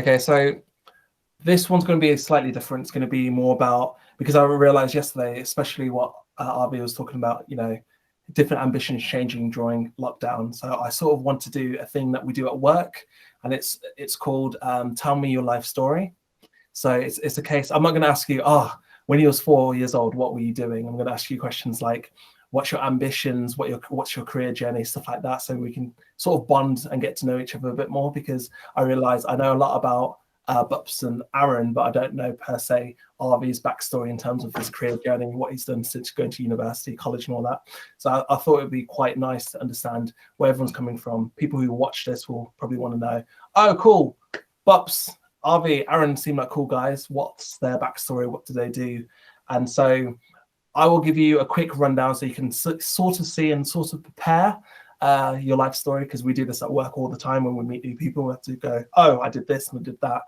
Okay, so this one's going to be slightly different. It's going to be more about, because I realized yesterday, especially what RB was talking about, different ambitions changing during lockdown. So I sort of want to do a thing that we do at work, and it's called Tell Me Your Life Story. So it's a case, I'm not going to ask you, when you was 4 years old, what were you doing? I'm going to ask you questions like, what's your ambitions, what's your career journey, stuff like that, so we can sort of bond and get to know each other a bit more, because I realize I know a lot about Bups and Aaron, but I don't know per se RV's backstory in terms of his career journey, what he's done since going to university, college and all that. So I thought it would be quite nice to understand where everyone's coming from. People who watch this will probably want to know, oh, cool, Bups, RV, Aaron seem like cool guys. What's their backstory? What do they do? And so I will give you a quick rundown so you can sort of see and sort of prepare your life story, because we do this at work all the time. When we meet new people, we have to go, oh, I did this and I did that.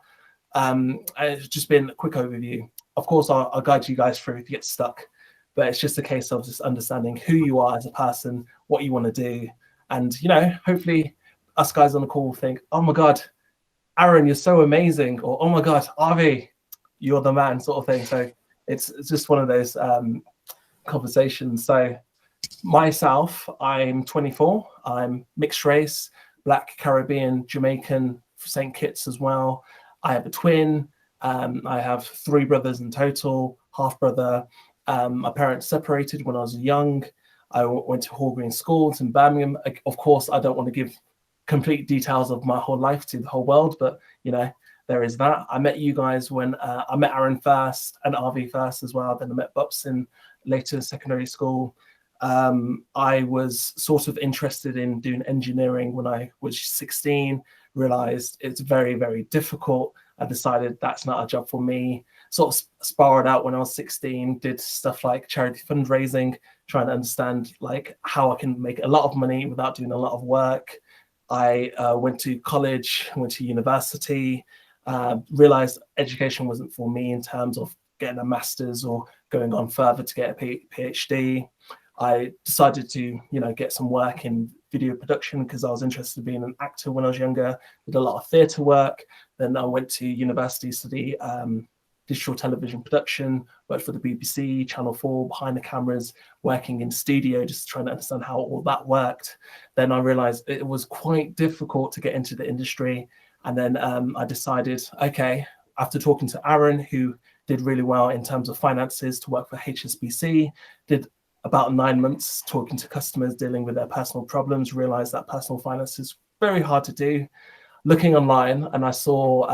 And it's just been a quick overview. Of course, I'll guide you guys through if you get stuck, but it's just a case of just understanding who you are as a person, what you want to do. And, hopefully us guys on the call think, oh my God, Aaron, you're so amazing. Or, oh my God, Avi, you're the man, sort of thing. So it's just one of those conversations. So myself, I'm 24. I'm mixed race, Black, Caribbean, Jamaican, St. Kitts as well. I have a twin. I have 3 brothers in total, half brother. My parents separated when I was young. I went to Hall Green schools in Birmingham. Of course, I don't want to give complete details of my whole life to the whole world, but there is that. I met you guys when I met Aaron first and RV first as well. Then I met Bups in later secondary school. I was sort of interested in doing engineering when I was 16, realized it's very, very difficult. I decided that's not a job for me. Sort of spiraled out when I was 16, did stuff like charity fundraising, trying to understand like how I can make a lot of money without doing a lot of work. I went to college, went to university, realized education wasn't for me in terms of getting a master's or going on further to get a PhD. I decided to, get some work in video production because I was interested in being an actor when I was younger. Did a lot of theatre work. Then I went to university to study digital television production, worked for the BBC, Channel 4, behind the cameras, working in studio, just trying to understand how all that worked. Then I realized it was quite difficult to get into the industry. And then I decided, okay, after talking to Aaron, who did really well in terms of finances, to work for HSBC, did about 9 months talking to customers, dealing with their personal problems, realized that personal finance is very hard to do. Looking online, and I saw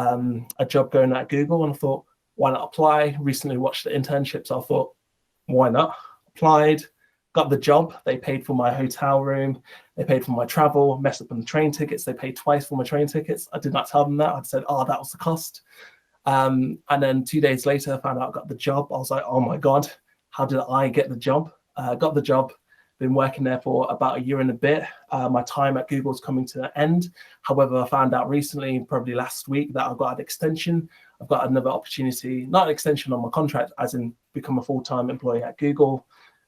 a job going at Google, and I thought, why not apply? Recently watched the internships. I thought, why not? Applied, got the job. They paid for my hotel room. They paid for my travel, messed up on the train tickets. They paid twice for my train tickets. I did not tell them that. I said, oh, that was the cost. And then 2 days later, I found out I got the job. I was like, oh my God, how did I get the job? Got the job, been working there for about a year and a bit. My time at Google is coming to an end. However, I found out recently, probably last week, that I've got an extension. I've got another opportunity, not an extension on my contract, as in become a full-time employee at Google.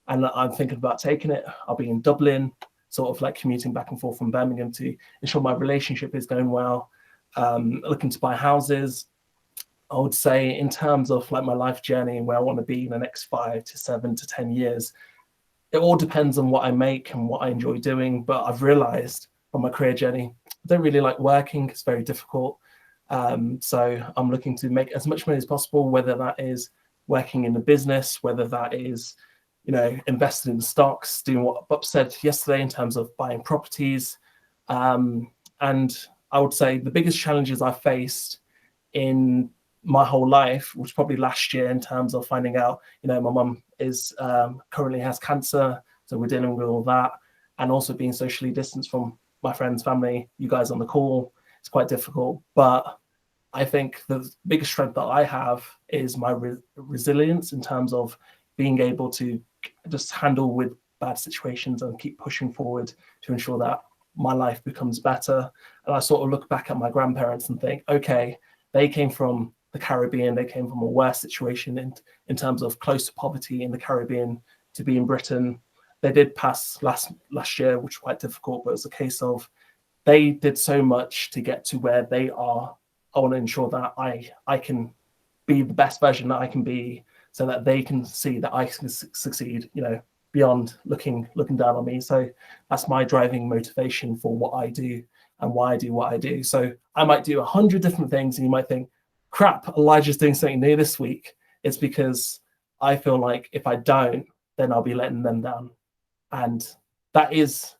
And I'm thinking about taking it. I'll be in Dublin, sort of like commuting back and forth from Birmingham to ensure my relationship is going well. Looking to buy houses. I would say in terms of like my life journey and where I want to be in the next 5 to 7 to 10 years, it all depends on what I make and what I enjoy doing. But I've realized from my career journey, I don't really like working. It's very difficult. So I'm looking to make as much money as possible, whether that is working in the business, whether that is, investing in stocks, doing what Bob said yesterday in terms of buying properties. And I would say the biggest challenges I faced in my whole life was probably last year, in terms of finding out, my mum is currently has cancer, so we're dealing with all that, and also being socially distanced from my friends, family, you guys on the call. It's quite difficult, but I think the biggest strength that I have is my resilience in terms of being able to just handle with bad situations and keep pushing forward to ensure that my life becomes better. And I sort of look back at my grandparents and think, okay, they came from the Caribbean, they came from a worse situation in terms of close to poverty in the Caribbean to be in Britain. They did pass last year, which was quite difficult, but it's a case of they did so much to get to where they are I want to ensure that I can be the best version that I can be, so that they can see that I can succeed, beyond looking down on me. So that's my driving motivation for what I do and why I do what I do. So I might do 100 different things, and you might think, crap, Elijah's doing something new this week. It's because I feel like if I don't, then I'll be letting them down. And that is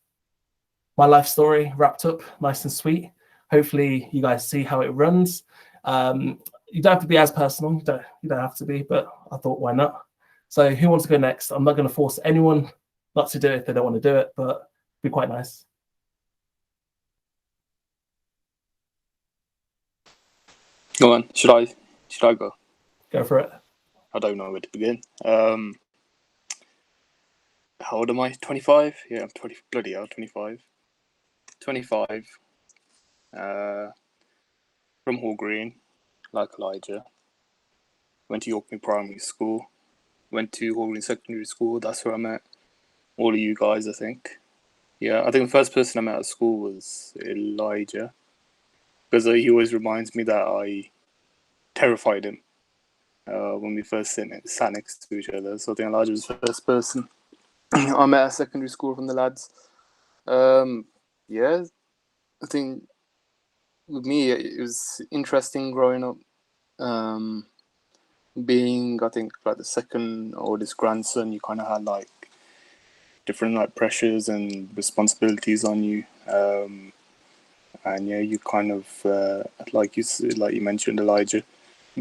my life story wrapped up nice and sweet. Hopefully you guys see how it runs. You don't have to be as personal. You don't have to be, but I thought, why not? So who wants to go next? I'm not going to force anyone not to do it if they don't want to do it, but it'd be quite nice. Go on. Should I go? Go for it. I don't know where to begin. How old am I? 25? Yeah, I'm 20. Bloody hell, 25. 25. From Hall Green, like Elijah. Went to Yorkmead Primary School. Went to Hall Green Secondary School. That's where I met all of you guys, I think. Yeah, I think the first person I met at school was Elijah, because he always reminds me that I terrified him when we first sat next to each other. So I think Elijah was the first person I met at secondary school from the lads. Yeah, I think with me it was interesting growing up. Being, I think, like the second oldest grandson, you kind of had like different like pressures and responsibilities on you. And yeah, you kind of like you mentioned, Elijah,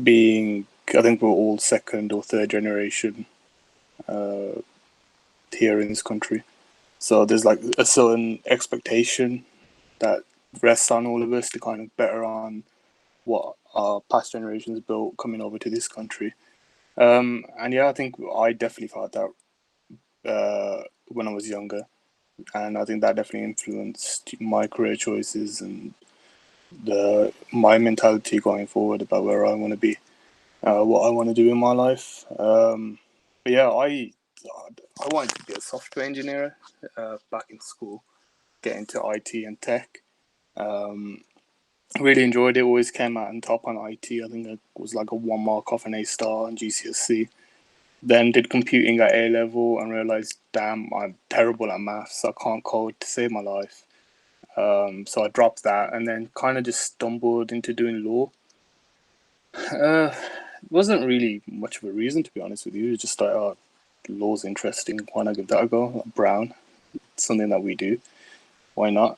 being, I think we're all second or third generation here in this country. So there's like a certain expectation that rests on all of us to kind of better on what our past generations built coming over to this country. And yeah, I think I definitely felt that when I was younger, and I think that definitely influenced my career choices and my mentality going forward about where I want to be, what I want to do in my life. But yeah, I wanted to be a software engineer back in school, get into IT and tech. Really enjoyed it. Always came out on top on IT. I think it was like a 1 mark off an A star on GCSE. Then did computing at A level and realized, damn, I'm terrible at maths. I can't code to save my life. So I dropped that and then kind of just stumbled into doing law. It wasn't really much of a reason, to be honest with you. It was just like, oh, law's interesting. Why not give that a go? Like Brown, it's something that we do. Why not?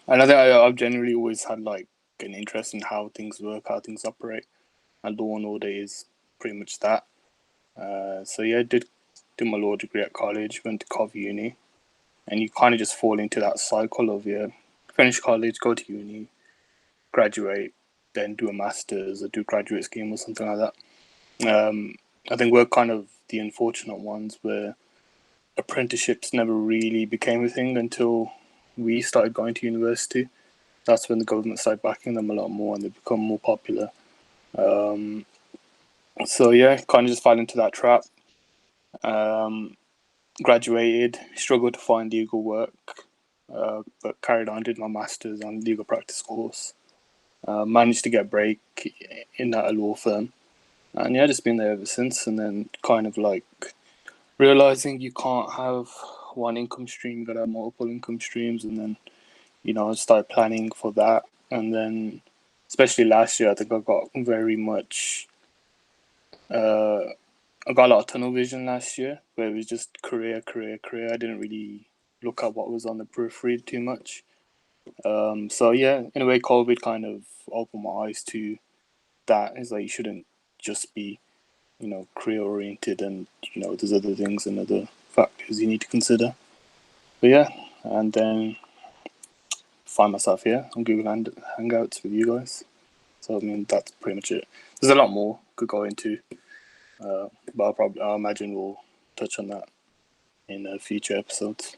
And I think I've generally always had like an interest in how things work, how things operate, and law and order is pretty much that. So yeah, I did do my law degree at college, went to Cov Uni, and you kind of just fall into that cycle of finish college, go to uni, graduate, then do a master's or do a graduate scheme or something like that. I think we're kind of the unfortunate ones where apprenticeships never really became a thing until we started going to university. That's when the government started backing them a lot more and they become more popular. So yeah, kind of just fell into that trap. Graduated, struggled to find legal work, but carried on, did my master's on legal practice course. Managed to get a break in at a law firm. And yeah, just been there ever since. And then kind of like realizing you can't have one income stream, you gotta have multiple income streams. And then, I started planning for that. And then, especially last year, I think I got very much, I got a lot of tunnel vision last year where it was just career. I didn't really look at what was on the periphery too much. So yeah, in a way, COVID kind of opened my eyes to that. Is like you shouldn't just be, career oriented, and there's other things and other factors you need to consider. But yeah, and then find myself here on Google Hangouts with you guys. So I mean, that's pretty much it. There's a lot more could go into, but I imagine we'll touch on that in future episodes.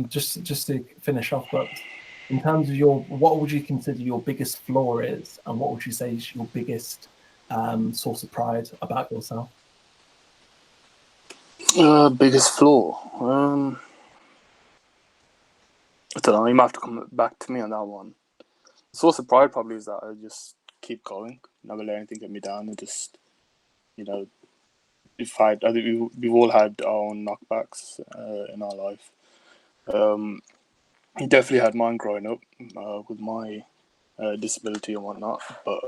Just to finish off, but in terms of what would you consider your biggest flaw is, and what would you say is your biggest source of pride about yourself? Biggest flaw. I don't know. You might have to come back to me on that one. source of pride probably is that I just keep going, never let anything get me down, and just, you know, I think we've all had our own knockbacks in our life. Definitely had mine growing up with my disability and whatnot, but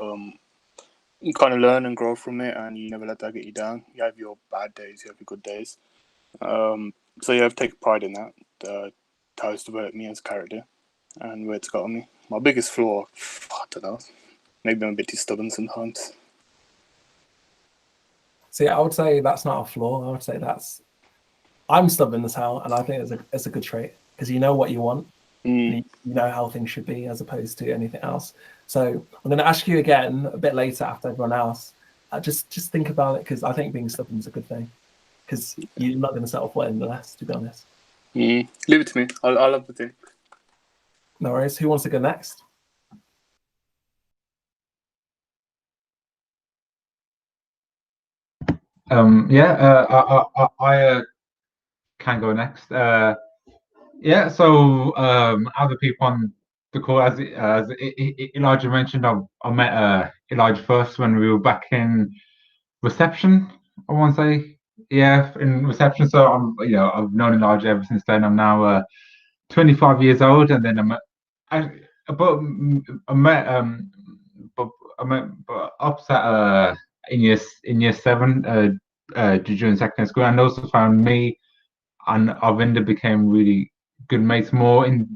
you kind of learn and grow from it, and you never let that get you down. You have your bad days, you have your good days. So yeah, I've taken pride in that. How it's developed me as a character and where it's gotten me. My biggest flaw, I don't know. Maybe I'm a bit too stubborn sometimes. See, I would say that's not a flaw. I would say I'm stubborn as hell, and I think it's a good trait because you know what you want, and you know how things should be as opposed to anything else. So I'm going to ask you again a bit later after everyone else. Just think about it because I think being stubborn is a good thing because you're not going to settle for anything less, to be honest. Leave it to me. I'll have the thing. No worries. Who wants to go next? I can go next. Yeah, so other people on the call, as Elijah mentioned, I met Elijah first when we were back in reception. I want to say, yeah, in reception. So I've known Elijah ever since then. I'm now 25 years old, and then I, but I met but but upset in year seven during secondary school, and also found me and Arvinder became really good mates more in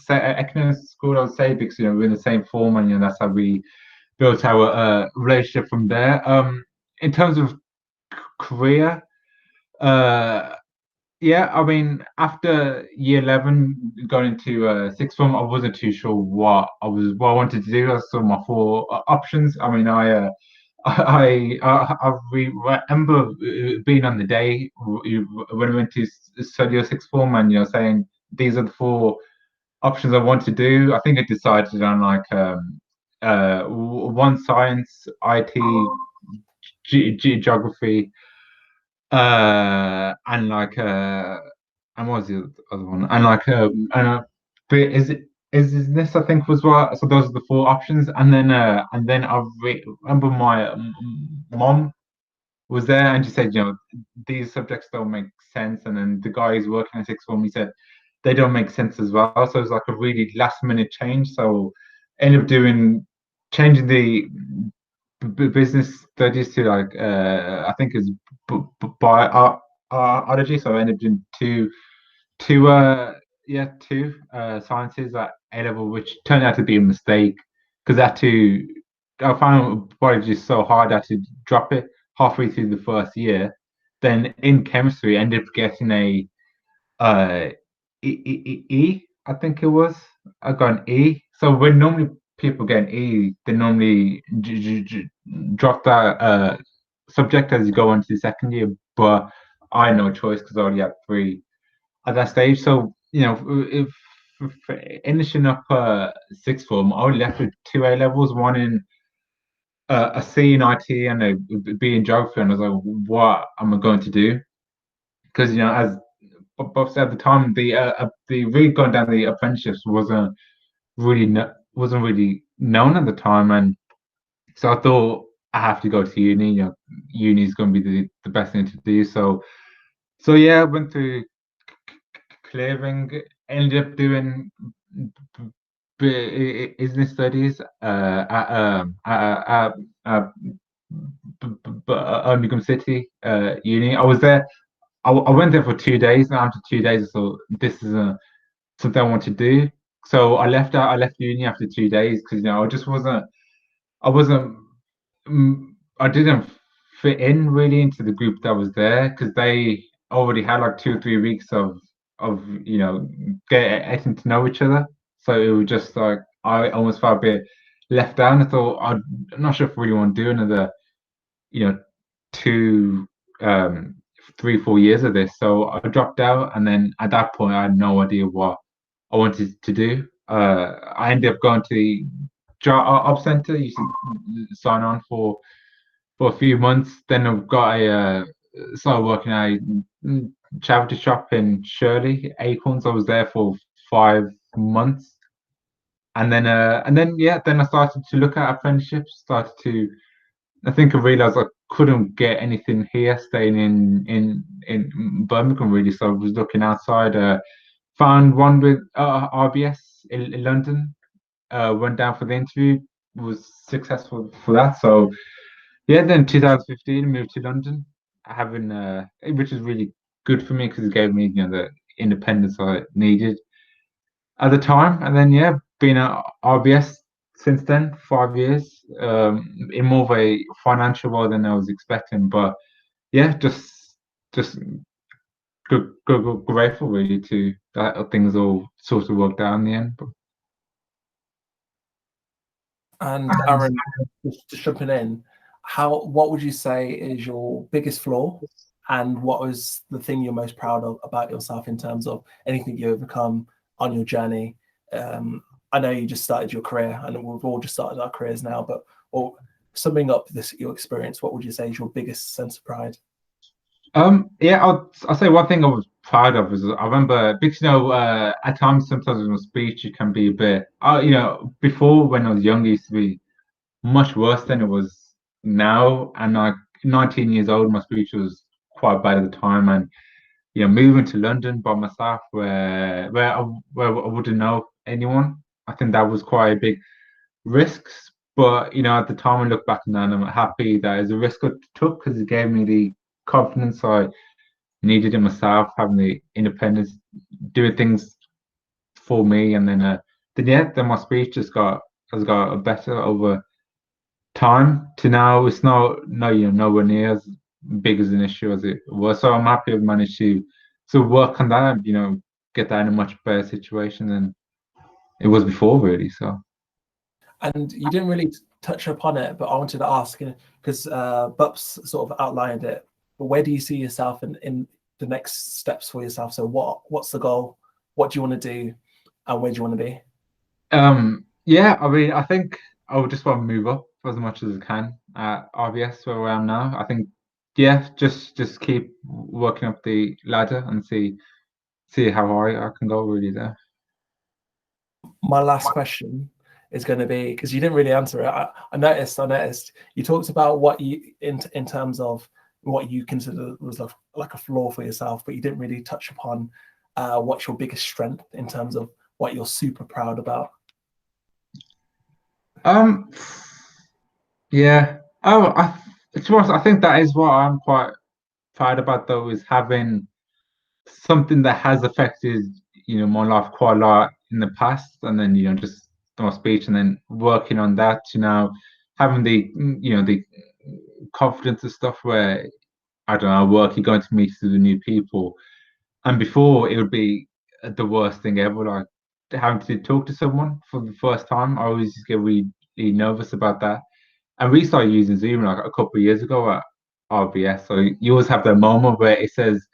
economic school, I would say, because we're in the same form, and that's how we built our relationship from there. In terms of career, uh, yeah, I mean, after year 11, going into sixth form, I wasn't too sure what I wanted to do. I saw my four options. I mean, I remember being on the day when I went to study your sixth form, and saying these are the four options I want to do. I think I decided on like one science, IT, geography, and like and what was the other one? And like but is this I think was what, so those are the four options, and then remember my mom was there, and she said, these subjects don't make sense, and then the guy who's working at sixth form, he said they don't make sense as well. So it was like a really last minute change. So ended up changing the business studies to like I think it's biology. So I ended up doing two sciences at A level, which turned out to be a mistake because I found biology so hard I had to drop it halfway through the first year. Then in chemistry, I ended up getting a uh I think it was. I got an E. So when normally people get an E, they normally drop that subject as you go into the second year. But I had no choice because I already had three at that stage. So if finishing up sixth form, I was left with two A levels, one in a C in IT and a B in geography, and I was like, what am I going to do? Because as Bob said at the time, the really going down the apprenticeships wasn't really known at the time, and so I thought I have to go to uni. Uni is going to be the best thing to do. So yeah, I went through clearing, ended up doing business studies at Birmingham City uni. I was there. I went there for 2 days, and after 2 days, I thought this is something I want to do. So I left out. I left uni after 2 days because I just wasn't. I wasn't. I didn't fit in really into the group that was there because they already had like 2 or 3 weeks of getting to know each other. So it was just like I almost felt a bit left down. I thought I'm not sure if I really want to do another, you know, two, 3, 4 years of this. So I dropped out, and then at that point, I had no idea what I wanted to do. I ended up going to the job center. You should sign on for a few months. Then I've got started working at a charity shop in Shirley, Acorns. I was there for 5 months, then I started to look at apprenticeships. I think I realized I couldn't get anything here, staying in Birmingham really. So I was looking outside. Found one with RBS in London. Went down for the interview. Was successful for that. So yeah, then 2015 moved to London, having which is really good for me because it gave me the independence I needed at the time. And then yeah, been at RBS since then, 5 years, in more of a financial role than I was expecting. But yeah, just grateful really to that things all sort of worked out in the end. And Aaron, just jumping in, what would you say is your biggest flaw, and what was the thing you're most proud of about yourself in terms of anything you overcome on your journey? I know you just started your career, and we've all just started our careers now, but or summing up your experience, what would you say is your biggest sense of pride? Yeah, I'll say one thing I was proud of is I remember because at times sometimes in a speech it can be a bit before when I was young it used to be much worse than it was now, and like 19 years old my speech was quite bad at the time, and moving to London by myself where I wouldn't know anyone, I think that was quite a big risk. But at the time I look back now and I'm happy that it's a risk I took because it gave me the confidence I needed in myself, having the independence, doing things for me, and then my speech has got better over time to now. It's not no nowhere near as big as an issue as it was. So I'm happy I've managed to work on that, get that in a much better situation than it was before, really. So. And you didn't really touch upon it, but I wanted to ask because Bups sort of outlined it. But where do you see yourself in the next steps for yourself? So what's the goal? What do you want to do, and where do you want to be? Yeah, I mean, I think I would just want to move up as much as I can at RBS where I am now. I think, yeah, just keep working up the ladder and see how high I can go really there. My last question is going to be, because you didn't really answer it. I noticed you talked about what you in terms of what you consider was like a flaw for yourself, but you didn't really touch upon what's your biggest strength in terms of what you're super proud about. Yeah. Oh, to be honest, I think that is what I'm quite proud about though, is having something that has affected, my life quite a lot in the past, and then, just my speech and then working on that to now having the confidence and stuff where I don't know, working, going to meet with new people. And before it would be the worst thing ever, like having to talk to someone for the first time. I always just get really nervous about that. And we started using Zoom like a couple of years ago at RBS. So you always have that moment where it says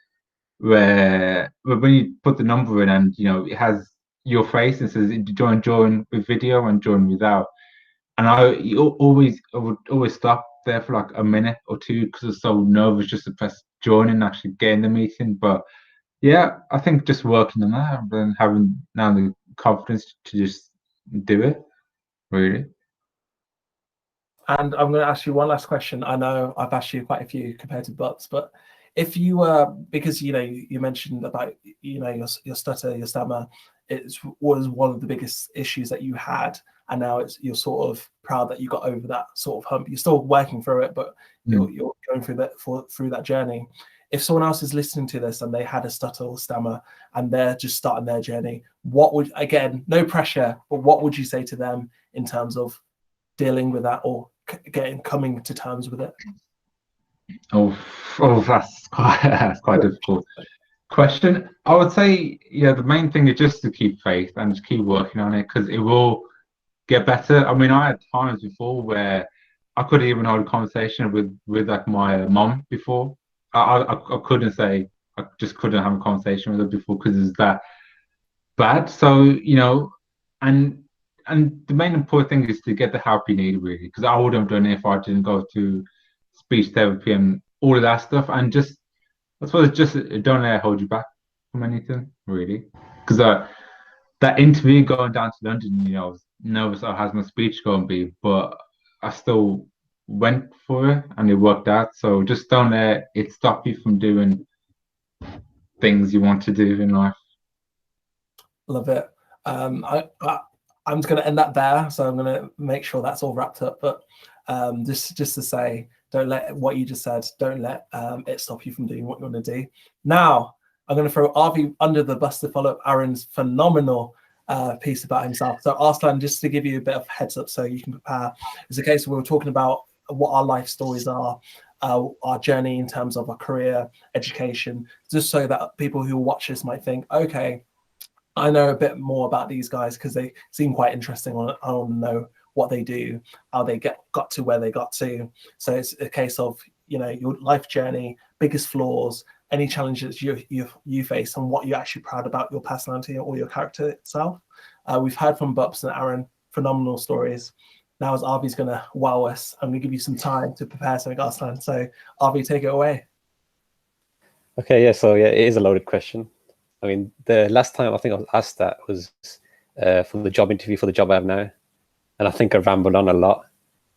where when you put the number in and it has your face and says join with video and join without. And I would always stop there for like a minute or two because I was so nervous just to press join and actually get in the meeting. But yeah, I think just working on that and then having now the confidence to just do it, really. And I'm going to ask you one last question. I know I've asked you quite a few compared to Butts, but if you were, because you mentioned about your stutter, your stammer, it was one of the biggest issues that you had, and now you're sort of proud that you got over that sort of hump. You're still working through it, but you're going through that journey. If someone else is listening to this and they had a stutter or stammer and they're just starting their journey, what would, again, no pressure, but what would you say to them in terms of dealing with that or coming to terms with it? That's quite a difficult question. I would say, the main thing is just to keep faith and just keep working on it because it will get better. I mean, I had times before where I couldn't even hold a conversation with like my mom before. I couldn't say, I just couldn't have a conversation with her before because it's that bad. So, and the main important thing is to get the help you need really, because I wouldn't have done it if I didn't go to speech therapy and all of that stuff. And just, I suppose, just don't let it hold you back from anything really, because that interview going down to London, I was nervous or has my speech going to be, but I still went for it and it worked out. So just don't let it stop you from doing things you want to do in life. Love it. I'm just going to end that there, so I'm going to make sure that's all wrapped up. But just to say, don't let what you just said, don't let it stop you from doing what you want to do. Now, I'm going to throw Avi under the bus to follow up Aaron's phenomenal piece about himself. So Arslan, just to give you a bit of heads up so you can prepare, it's a case where we're talking about what our life stories are, our journey in terms of our career, education, just so that people who watch this might think, okay, I know a bit more about these guys because they seem quite interesting. I want to know what they do, how they got to where they got to. So it's a case of, you know, your life journey, biggest flaws, any challenges you face, and what you're actually proud about your personality or your character itself. We've heard from Bubs and Aaron, phenomenal stories. Now as Avi's going to wow us, I'm going to give you some time to prepare something, Arslan. So Avi, take it away. Okay, yeah, so yeah, it is a loaded question. I mean, the last time I think I was asked that was for the job interview for the job I have now. And I think I rambled on a lot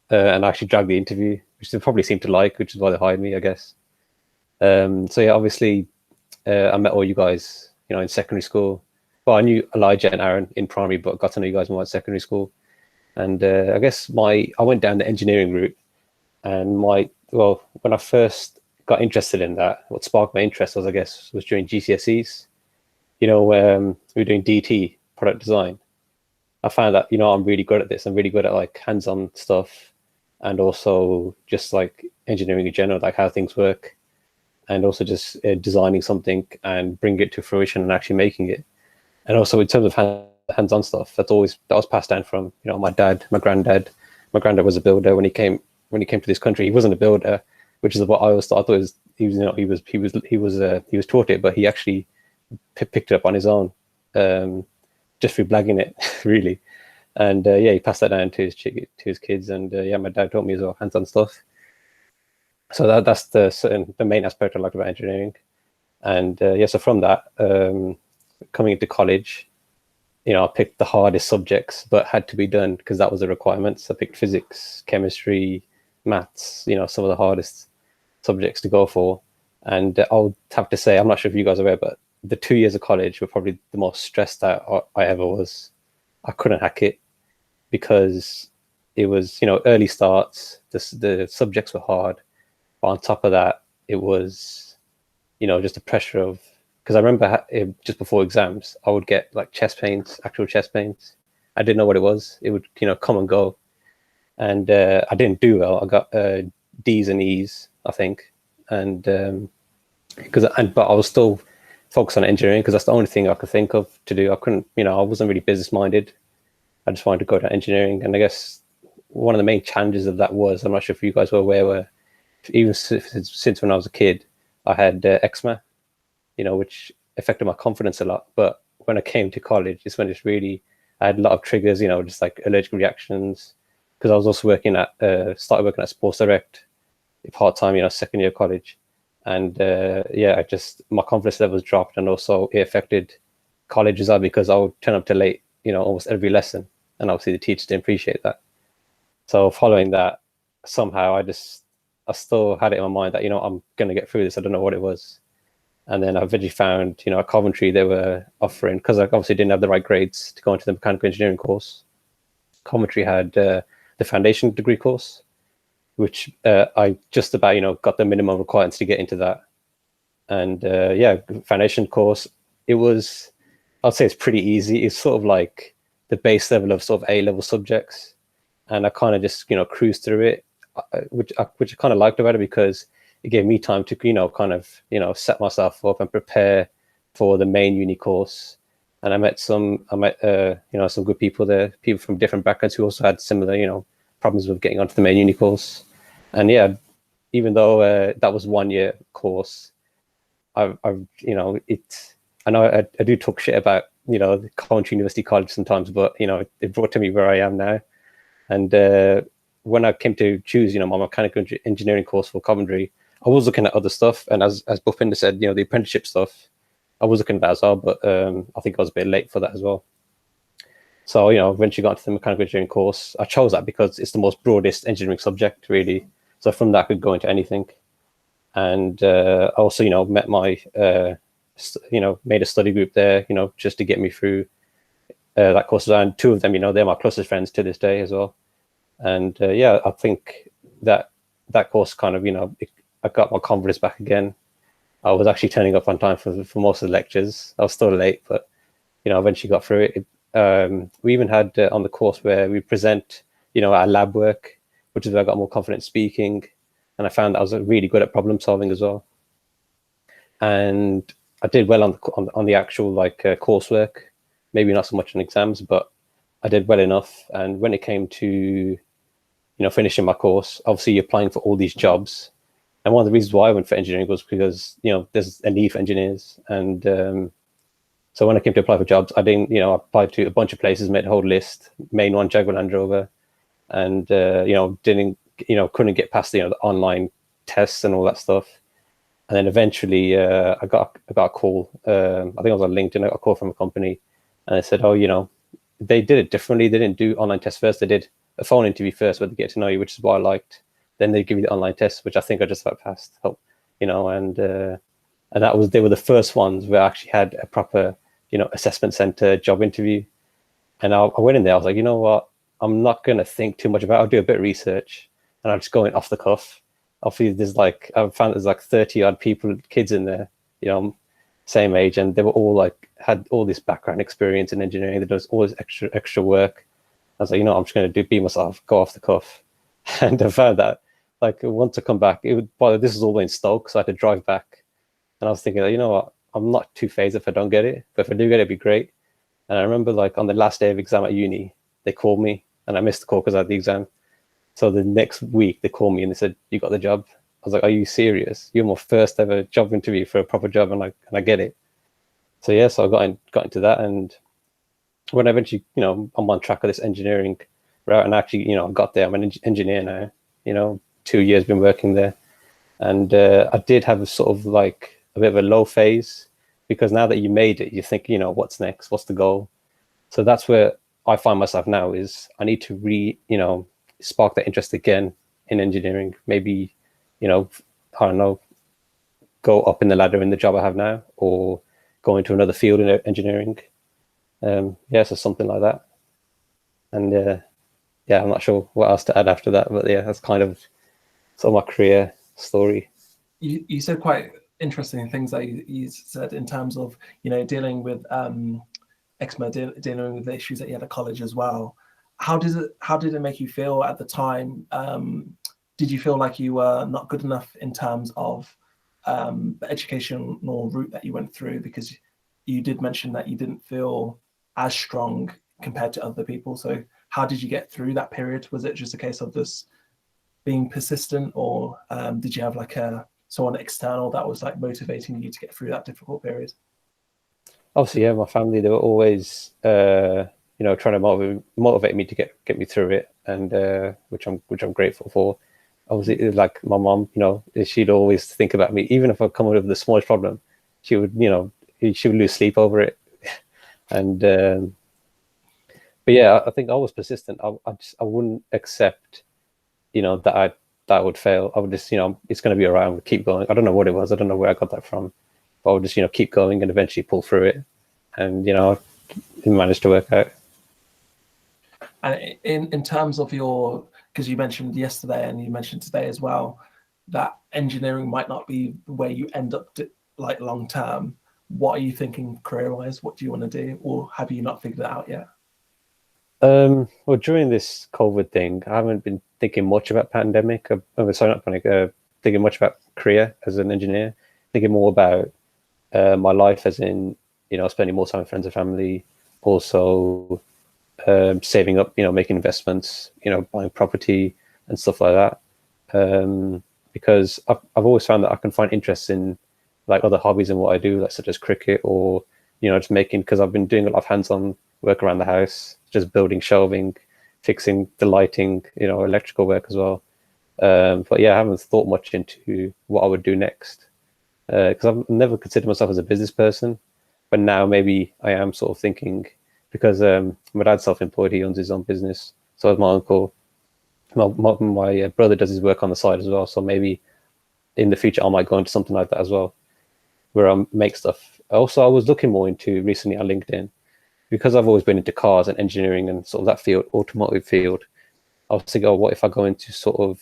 and I actually dragged the interview, which they probably seem to like, which is why they hired me, I guess. So yeah, obviously I met all you guys, you know, in secondary school. Well, I knew Elijah and Aaron in primary, but got to know you guys more at secondary school. And I guess I went down the engineering route, and when I first got interested in that, what sparked my interest was during GCSEs. You know, we were doing DT, product design. I found that, you know, I'm really good at this. I'm really good at like hands-on stuff, and also just like engineering in general, like how things work, and also just designing something and bring it to fruition and actually making it. And also in terms of hands-on stuff, that was passed down from, you know, my dad, my granddad. My granddad was a builder when he came to this country. He wasn't a builder, which is what I always thought. I thought he was taught it, but he actually picked it up on his own, just through blagging it, really. And yeah, he passed that down to his kids. And yeah, my dad taught me as well, hands-on stuff. So that's the main aspect I liked about engineering. And yeah, so from that, coming into college, you know, I picked the hardest subjects, but had to be done because that was the requirements. I picked physics, chemistry, maths, you know, some of the hardest subjects to go for. And I'll have to say, I'm not sure if you guys are aware, but the 2 years of college were probably the most stressed out I ever was. I couldn't hack it because it was, you know, early starts, the subjects were hard. But on top of that, it was, you know, just the pressure of, because I remember just before exams, I would get like chest pains, actual chest pains. I didn't know what it was. It would, you know, come and go. And I didn't do well. I got D's and E's, I think. And but I was still focused on engineering because that's the only thing I could think of to do. I couldn't, you know, I wasn't really business minded. I just wanted to go to engineering. And I guess one of the main challenges of that was, I'm not sure if you guys were aware, where even since when I was a kid, I had eczema, you know, which affected my confidence a lot. But when I came to college, it's when I had a lot of triggers, you know, just like allergic reactions. Because I was also started working at Sports Direct part-time, you know, second year college. And yeah, my confidence levels dropped, and also it affected college as well because I would turn up too late, you know, almost every lesson. And obviously the teachers didn't appreciate that. So following that, somehow I still had it in my mind that, you know, I'm going to get through this. I don't know what it was. And then I eventually found, you know, at Coventry, they were offering, because I obviously didn't have the right grades to go into the mechanical engineering course. Coventry had the foundation degree course, which I just about, you know, got the minimum requirements to get into that. And yeah, foundation course, I'd say it's pretty easy. It's sort of like the base level of sort of A-level subjects. And I kind of just, you know, cruised through it, which I kind of liked about it because it gave me time to, you know, kind of, you know, set myself up and prepare for the main uni course. And I met you know, some good people there, people from different backgrounds who also had similar, you know, problems with getting onto the main uni course. And yeah, even though that was 1 year course, I you know, I know I do talk shit about, you know, the Coventry University College sometimes, but, you know, it brought to me where I am now. And when I came to choose, you know, my mechanical engineering course for Coventry, I was looking at other stuff. And as Bufinder said, you know, the apprenticeship stuff, I was looking at that as well, but I think I was a bit late for that as well. So, you know, eventually got into the mechanical engineering course. I chose that because it's the most broadest engineering subject, really. So from that, I could go into anything. And I also, you know, met my, you know, made a study group there, you know, just to get me through that course. And two of them, you know, they're my closest friends to this day as well. And yeah, I think that that course kind of, you know, I got my confidence back again. I was actually turning up on time for most of the lectures. I was still late, but, you know, eventually got through it. We even had on the course where we present, you know, our lab work, which is where I got more confident speaking. And I found that I was really good at problem solving as well. And I did well on the actual like coursework, maybe not so much on exams, but I did well enough. And when it came to, you know, finishing my course, obviously you're applying for all these jobs. And one of the reasons why I went for engineering was because, you know, there's a need for engineers. And so when I came to apply for jobs, I didn't, you know, I applied to a bunch of places, made a whole list, main one, Jaguar Land Rover, and, you know, didn't, you know, couldn't get past, you know, the online tests and all that stuff. And then eventually I got a call, I think I was on LinkedIn, I got a call from a company, and they said, oh, you know, they did it differently. They didn't do online tests first. They did a phone interview first where they get to know you, which is what I liked. Then they give you the online test, which I think I just about passed, you know, and that was, they were the first ones where I actually had a proper, you know, assessment center job interview. And I went in there, I was like, you know what, I'm not going to think too much about it. I'll do a bit of research and I'm just going off the cuff. Obviously, there's like, I found there's like 30 odd people, kids in there, you know, same age, and they were all like, had all this background experience in engineering. They does all this extra work. I was like, you know, I'm just going to be myself, go off the cuff. And I found that, like, once I come back, this was all in Stoke, so I had to drive back. And I was thinking, you know what, I'm not too phased if I don't get it, but if I do get it, it'd be great. And I remember, like, on the last day of exam at uni, they called me, and I missed the call because I had the exam. So the next week, they called me and they said, you got the job. I was like, are you serious? You're my first ever job interview for a proper job, and I get it. So yeah, so I got into that, and when I eventually, you know, I'm on track of this engineering route, and actually, you know, I got there. I'm an engineer now. You know, 2 years been working there, and I did have a sort of like a bit of a low phase, because now that you made it, you think, you know, what's next? What's the goal? So that's where I find myself now, is I need to you know, spark that interest again in engineering. Maybe, you know, I don't know, go up in the ladder in the job I have now, or go into another field in engineering. Yeah, so something like that. And yeah, I'm not sure what else to add after that, but yeah, that's kind of sort of my career story. You said quite interesting things that you said in terms of, you know, dealing with eczema, dealing with the issues that you had at college as well. How did it make you feel at the time? Did you feel like you were not good enough in terms of the educational route that you went through? Because you did mention that you didn't feel as strong compared to other people. So how did you get through that period? Was it just a case of this being persistent, or did you have like someone external that was like motivating you to get through that difficult period? Obviously, yeah, my family, they were always, you know, trying to motivate me to get me through it, and which I'm grateful for. Obviously, like my mom, you know, she'd always think about me, even if I come up with the smallest problem, she would, you know, she would lose sleep over it. And but yeah, I think I was persistent. I wouldn't accept, you know, that I would fail. I would just, you know, it's going to be around, keep going. I don't know what it was. I don't know where I got that from. But I would just, you know, keep going and eventually pull through it. And, you know, it managed to work out. And in terms of your, because you mentioned yesterday and you mentioned today as well, that engineering might not be where you end up like long term. What are you thinking career-wise? What do you want to do? Or have you not figured it out yet? Well, during this COVID thing, I haven't been thinking much about pandemic. Sorry, not pandemic. Thinking much about career as an engineer. Thinking more about my life, as in, you know, spending more time with friends and family. Also, saving up, you know, making investments, you know, buying property and stuff like that. Because I've always found that I can find interest in like other hobbies in what I do, like such as cricket, or, you know, just making, because I've been doing a lot of hands-on work around the house, just building shelving, fixing the lighting, you know, electrical work as well. But yeah, I haven't thought much into what I would do next, because I've never considered myself as a business person. But now maybe I am sort of thinking because my dad's self-employed. He owns his own business. So is my uncle. My brother does his work on the side as well. So maybe in the future I might go into something like that as well, where I make stuff. Also, I was looking more into recently on LinkedIn, because I've always been into cars and engineering and sort of that field, automotive field. I was thinking, oh, what if I go into sort of,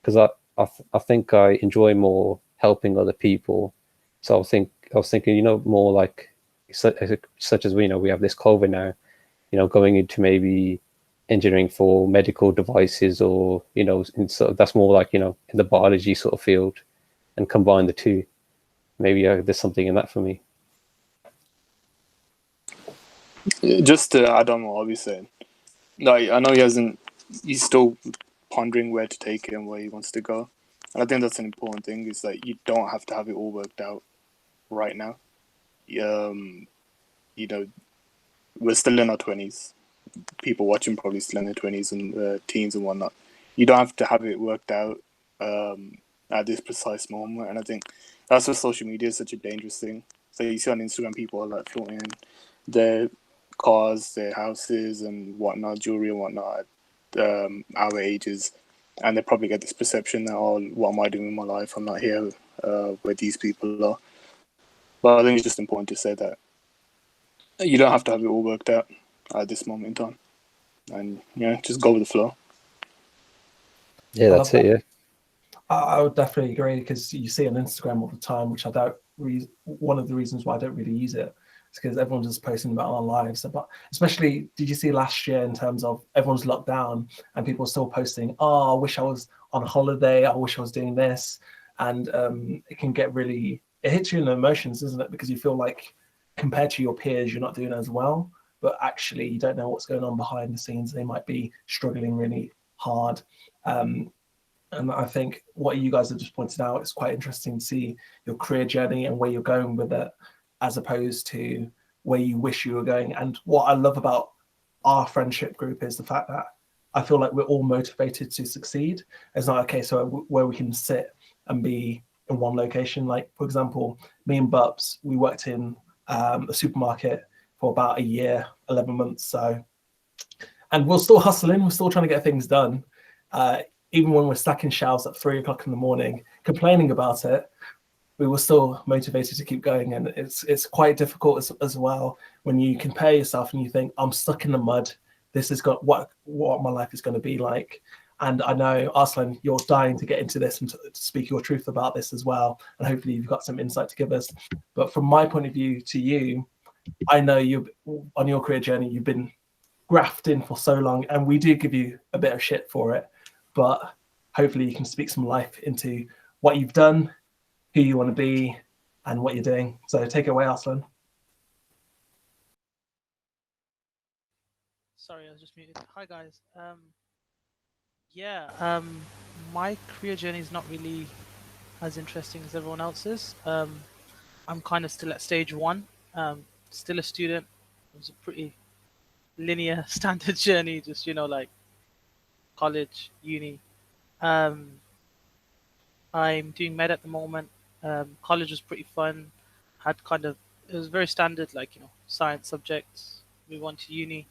because I think I enjoy more helping other people. So I was thinking, you know, more like such as we know we have this COVID now, you know, going into maybe engineering for medical devices, or you know, in sort of, that's more like, you know, in the biology sort of field, and combine the two. Maybe there's something in that for me. Just to add on what I'll be saying, like, I know he's still pondering where to take it and where he wants to go. And I think that's an important thing, is that you don't have to have it all worked out right now. You know, we're still in our 20s. People watching probably still in their 20s and teens and whatnot. You don't have to have it worked out at this precise moment. And I think that's why social media is such a dangerous thing. So you see on Instagram, people are like flaunting their cars, their houses and whatnot, jewelry and whatnot at our ages. And they probably get this perception that, oh, what am I doing in my life? I'm not here where these people are. But I think it's just important to say that you don't have to have it all worked out at this moment in time. And, you know, just go with the flow. Yeah, that's it. Yeah. I would definitely agree, because you see on Instagram all the time, which I don't. One of the reasons why I don't really use it is because everyone's just posting about our lives. But especially, did you see last year in terms of everyone's locked down and people are still posting, "Oh, I wish I was on holiday. I wish I was doing this," and it can get really. It hits you in the emotions, isn't it? Because you feel like compared to your peers, you're not doing as well, but actually you don't know what's going on behind the scenes. They might be struggling really hard. And I think what you guys have just pointed out is quite interesting to see your career journey and where you're going with it, as opposed to where you wish you were going. And what I love about our friendship group is the fact that I feel like we're all motivated to succeed. It's not a case where we can sit and be in one location. Like, for example, me and Bubs, we worked in a supermarket for about a year, 11 months. So, and we're still hustling. We're still trying to get things done. Even when we're stacking shelves at 3 o'clock in the morning, complaining about it, we were still motivated to keep going. And it's quite difficult as well when you compare yourself and you think, I'm stuck in the mud. This has got what my life is going to be like. And I know, Arslan, you're dying to get into this and to speak your truth about this as well. And hopefully you've got some insight to give us. But from my point of view to you, I know you on your career journey, you've been grafting for so long, and we do give you a bit of shit for it. But hopefully you can speak some life into what you've done, who you want to be, and what you're doing. So take it away, Arslan. Sorry, I was just muted. Hi, guys. My career journey is not really as interesting as everyone else's. I'm kind of still at stage one. Still a student. It was a pretty linear, standard journey, just, like college, uni. I'm doing med at the moment. College was pretty fun. It was very standard, like, science subjects. Move on to uni.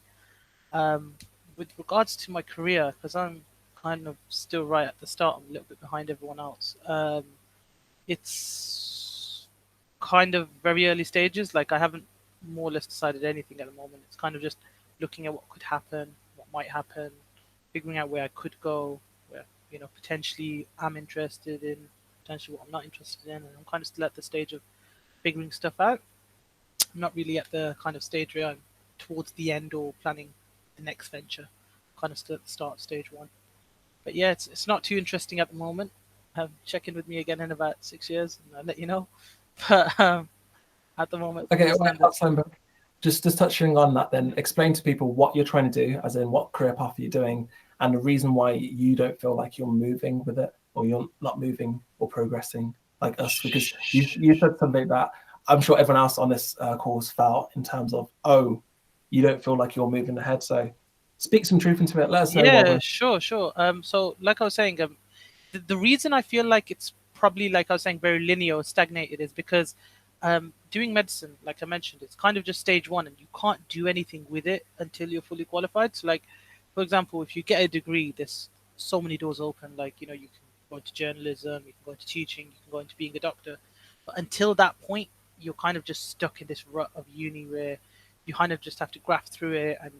With regards to my career, because I'm kind of still right at the start, I'm a little bit behind everyone else. It's kind of very early stages. Like, I haven't more or less decided anything at the moment. It's kind of just looking at what could happen, what might happen, figuring out where I could go, where, potentially I'm interested in, potentially what I'm not interested in. And I'm kind of still at the stage of figuring stuff out. I'm not really at the kind of stage where I'm towards the end or planning the next venture. Kind of still at the start, stage one. But yeah, it's not too interesting at the moment. Check in with me again in about 6 years, and I'll let you know. But at the moment, okay, just touching on that, then explain to people what you're trying to do, as in what career path you're doing, and the reason why you don't feel like you're moving with it, or you're not moving or progressing like us. Because you said something that I'm sure everyone else on this course felt, in terms of, oh, you don't feel like you're moving ahead. So speak some truth into it. Let us know. Yeah, sure. So like I was saying, the reason I feel like it's probably, like I was saying, very linear or stagnated is because doing medicine, like I mentioned, it's kind of just stage one, and you can't do anything with it until you're fully qualified. So, like, for example, if you get a degree, there's so many doors open. Like, you know, you can go into journalism, you can go into teaching, you can go into being a doctor. But until that point, you're kind of just stuck in this rut of uni where you kind of just have to graft through it, and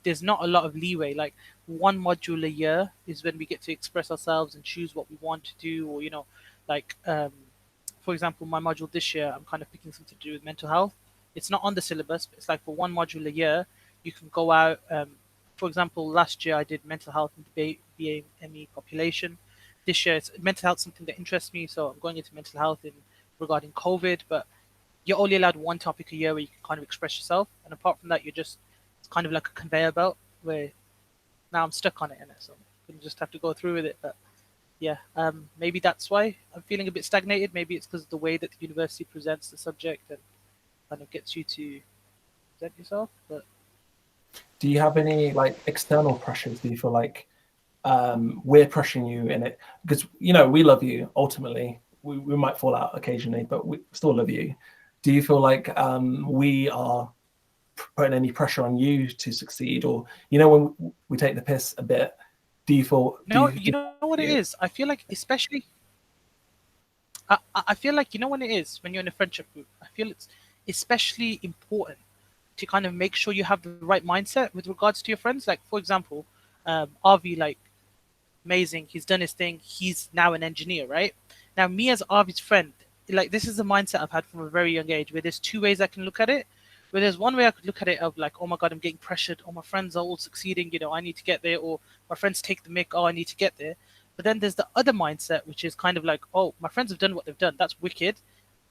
there's not a lot of leeway. Like, one module a year is when we get to express ourselves and choose what we want to do, or like for example, my module this year, I'm kind of picking something to do with mental health. It's not on the syllabus, but it's like for one module a year, you can go out. For example, last year I did mental health and BAME population. This year, it's mental health something that interests me, so I'm going into mental health in regarding COVID. But you're only allowed one topic a year where you can kind of express yourself, and apart from that, it's kind of like a conveyor belt where now I'm stuck on it, and so you just have to go through with it. But yeah, maybe that's why I'm feeling a bit stagnated. Maybe it's because of the way that the university presents the subject and kind of gets you to present yourself. But Do you have any like external pressures? Do you feel like we're pressuring you in it? Because we love you ultimately. We might fall out occasionally, but we still love you. Do you feel like we are putting any pressure on you to succeed, or when we take the piss a bit? Do you feel? no, you know what it is. I feel like, especially, I feel like when it is when you're in a friendship group. I feel it's especially important to kind of make sure you have the right mindset with regards to your friends. Like, for example, Avi, like, amazing. He's done his thing. He's now an engineer, right? Now, me as Avi's friend, like, this is a mindset I've had from a very young age, where there's two ways I can look at it. Where there's one way I could look at it of like, oh my god, I'm getting pressured. Oh, my friends are all succeeding. I need to get there. Or my friends take the mick. Oh, I need to get there. But then there's the other mindset, which is kind of like, oh, my friends have done what they've done. That's wicked.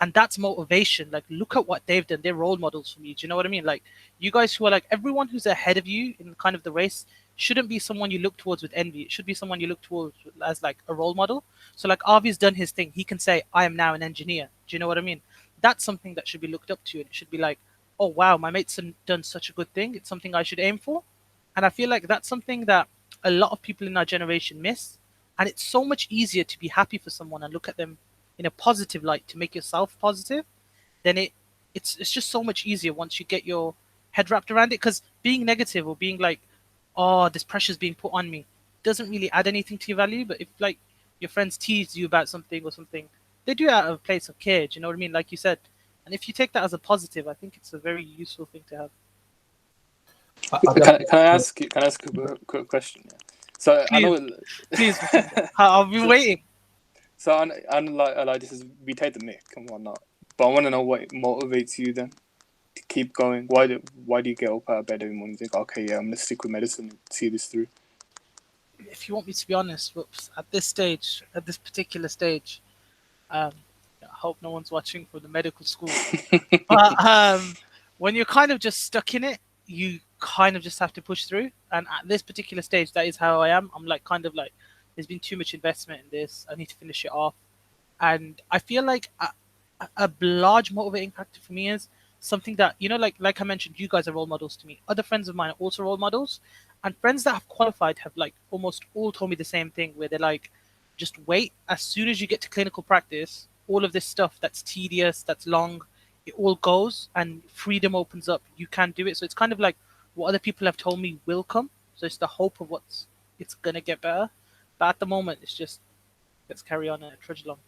And that's motivation. Like, look at what they've done. They're role models for me. Do you know what I mean? Like, you guys who are like, everyone who's ahead of you in kind of the race shouldn't be someone you look towards with envy. It should be someone you look towards as like a role model. So like, Avi's done his thing. He can say, I am now an engineer. Do you know what I mean? That's something that should be looked up to, and it should be like, oh wow, my mate's done such a good thing. It's something I should aim for. And I feel like that's something that a lot of people in our generation miss. And it's so much easier to be happy for someone and look at them in a positive light to make yourself positive. Then it's just so much easier once you get your head wrapped around it. Because being negative or being like, oh, this pressure's being put on me, doesn't really add anything to your value. But if like your friends tease you about something or something, they do it out of a place of care. Do you know what I mean? Like you said. And if you take that as a positive, I think it's a very useful thing to have. Can I ask a quick question? Yeah. So I know, Please, I've been waiting. So I like this is we take the mic and whatnot, but I want to know what motivates you then to keep going. Why do you get up out of bed every morning and think, okay, yeah, I'm gonna stick with medicine and see this through? If you want me to be honest, whoops, at this particular stage, I hope no one's watching from the medical school. But when you're kind of just stuck in it, you kind of just have to push through. And at this particular stage, that is how I am. I'm like kind of like, there's been too much investment in this. I need to finish it off. And I feel like a large motivating factor for me is something that like I mentioned, you guys are role models to me. Other friends of mine are also role models, and friends that have qualified have like almost all told me the same thing, where they're like, just wait. As soon as you get to clinical practice, all of this stuff that's tedious, that's long, it all goes, and freedom opens up. You can do it. So it's kind of like what other people have told me will come. So it's the hope of it's gonna get better. But at the moment, it's just, let's carry on and trudge along.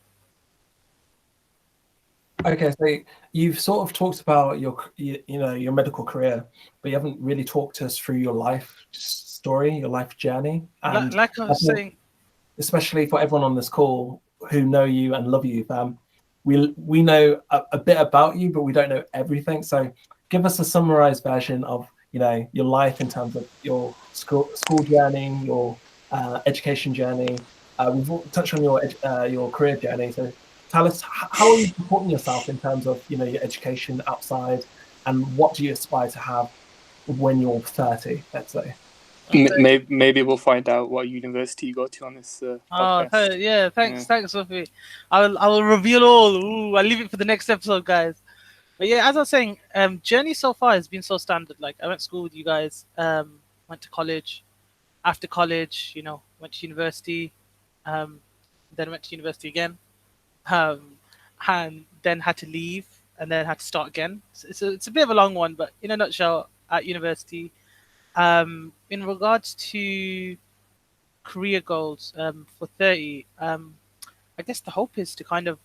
Okay, so you've sort of talked about your medical career, but you haven't really talked to us through your life story, your life journey. And like I was saying, especially for everyone on this call who know you and love you, we know a bit about you, but we don't know everything. So give us a summarized version of your life in terms of your school journey, your education journey. We've touched on your career journey. So tell us, how are you supporting yourself in terms of your education outside, and what do you aspire to have when you're 30, let's say? Maybe we'll find out what university you go to on this podcast. Yeah, thanks, Sophie. I will reveal all. Ooh, I'll leave it for the next episode, guys. But yeah, as I was saying, journey so far has been so standard. Like, I went to school with you guys, went to college. After college, went to university, then went to university again, and then had to leave and then had to start again. It's a bit of a long one, but in a nutshell, at university, in regards to career goals for 30, I guess the hope is to kind of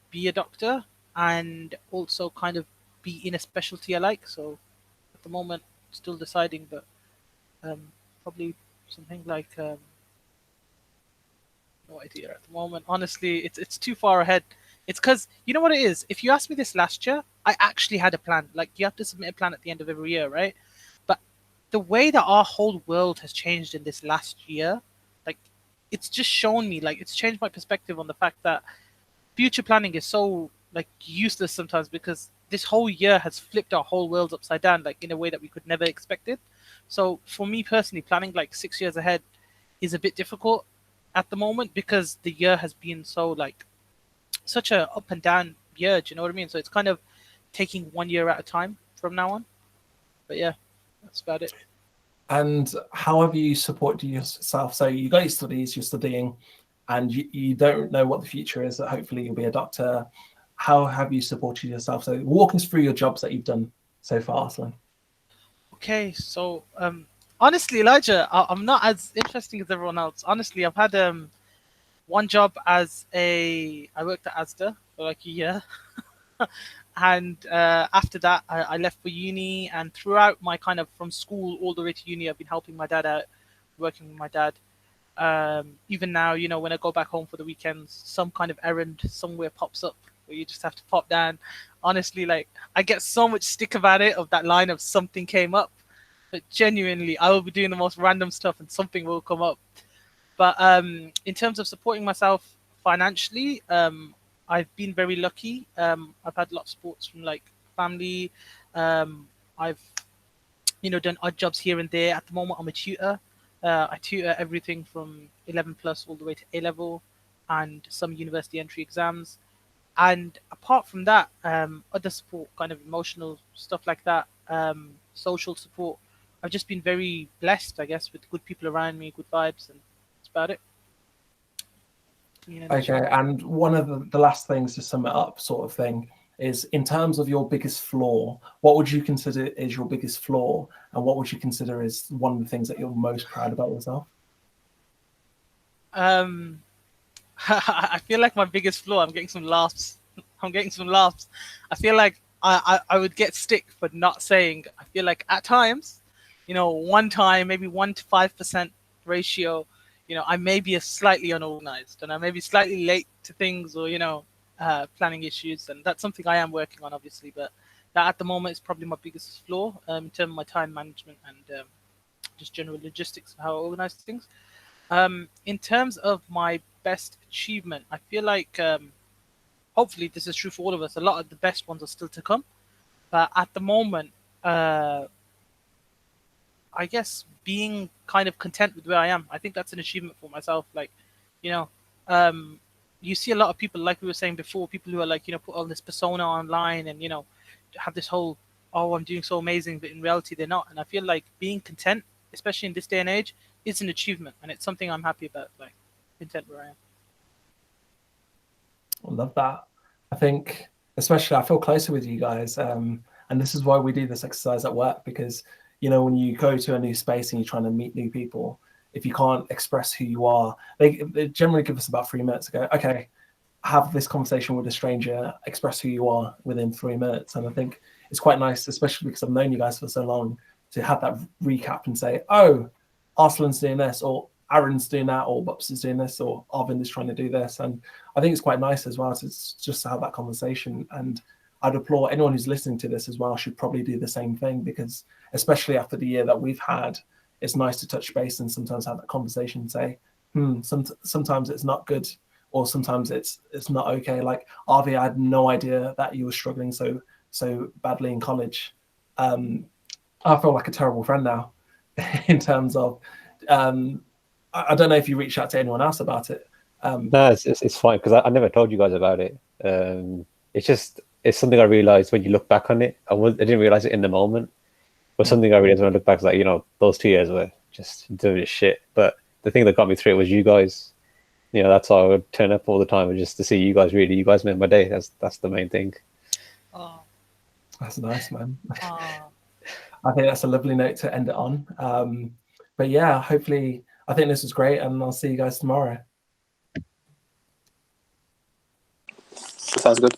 be a doctor and also kind of be in a specialty I like. So at the moment, still deciding, but probably something like no idea at the moment. Honestly, it's too far ahead. It's because you know what it is. If you asked me this last year, I actually had a plan. Like you have to submit a plan at the end of every year, right? But the way that our whole world has changed in this last year, like it's just shown me, like it's changed my perspective on the fact that future planning is so like useless sometimes because this whole year has flipped our whole world upside down, like in a way that we could never expect it. So for me personally, planning like 6 years ahead is a bit difficult at the moment because the year has been so like such a up and down year. Do you know what I mean? So it's kind of taking 1 year at a time from now on. But yeah, that's about it. And how have you supported yourself? So you got your studies, you're studying, and you don't know what the future is. Hopefully you'll be a doctor. How have you supported yourself? So walk us through your jobs that you've done so far, Aslan. Okay, so honestly, Elijah, I'm not as interesting as everyone else. Honestly, I've had one job I worked at Asda for like a year. And after that, I left for uni. And throughout my kind of from school all the way to uni, I've been helping my dad out, working with my dad. Even now, you know, when I go back home for the weekends, some kind of errand somewhere pops up where you just have to pop down. Honestly, like I get so much stick about it of that line of something came up, but genuinely, I will be doing the most random stuff and something will come up. But in terms of supporting myself financially, I've been very lucky. I've had a lot of supports from like family. I've done odd jobs here and there. At the moment, I'm a tutor. I tutor everything from 11 plus all the way to A level, and some university entry exams. And apart from that, other support, kind of emotional stuff like that, social support. I've just been very blessed, I guess, with good people around me, good vibes, and that's about it. Okay, and one of the last things to sum it up, sort of thing, is in terms of your biggest flaw, what would you consider is your biggest flaw, and what would you consider is one of the things that you're most proud about yourself? I feel like my biggest flaw. I'm getting some laughs. I'm getting some laughs. I feel like I would get stick for not saying. I feel like at times, one time, maybe 1 to 5% ratio, I may be a slightly unorganized and I may be slightly late to things or, planning issues. And that's something I am working on, obviously. But that at the moment is probably my biggest flaw in terms of my time management and just general logistics of how I organize things. In terms of my best achievement, I feel like hopefully this is true for all of us. A lot of the best ones are still to come, but at the moment, I guess being kind of content with where I am, I think that's an achievement for myself. Like, you know, you see a lot of people, like we were saying before, people who are like, put all this persona online and have this whole, oh, I'm doing so amazing, but in reality they're not. And I feel like being content, especially in this day and age, is an achievement, and it's something I'm happy about. Like, content where I am. I love that. I think, especially, I feel closer with you guys, and this is why we do this exercise at work, because when you go to a new space and you're trying to meet new people, if you can't express who you are, they generally give us about 3 minutes to go, okay, have this conversation with a stranger, express who you are within 3 minutes. And I think it's quite nice, especially because I've known you guys for so long, to have that recap and say, oh, Arslan's doing this, or Aaron's doing that, or Bups is doing this, or Arvind is trying to do this. And I think it's quite nice as well to just have that conversation. And I'd applaud anyone who's listening to this as well should probably do the same thing, because especially after the year that we've had, it's nice to touch base and sometimes have that conversation and say, sometimes it's not good, or sometimes it's not okay. Like Arvi, I had no idea that you were struggling so badly in college. I feel like a terrible friend now in terms of I don't know if you reached out to anyone else about it. No, it's fine, because I never told you guys about it. It's something I realized when you look back on it. I didn't realize it in the moment, but something I realized when I look back is like, those 2 years were just doing this shit. But the thing that got me through it was you guys. you know, that's why I would turn up all the time, and just to see you guys. Really, you guys made my day. That's the main thing. Oh, That's nice, man. oh. I think that's a lovely note to end it on. But yeah, hopefully, I think this was great, and I'll see you guys tomorrow. Sounds good.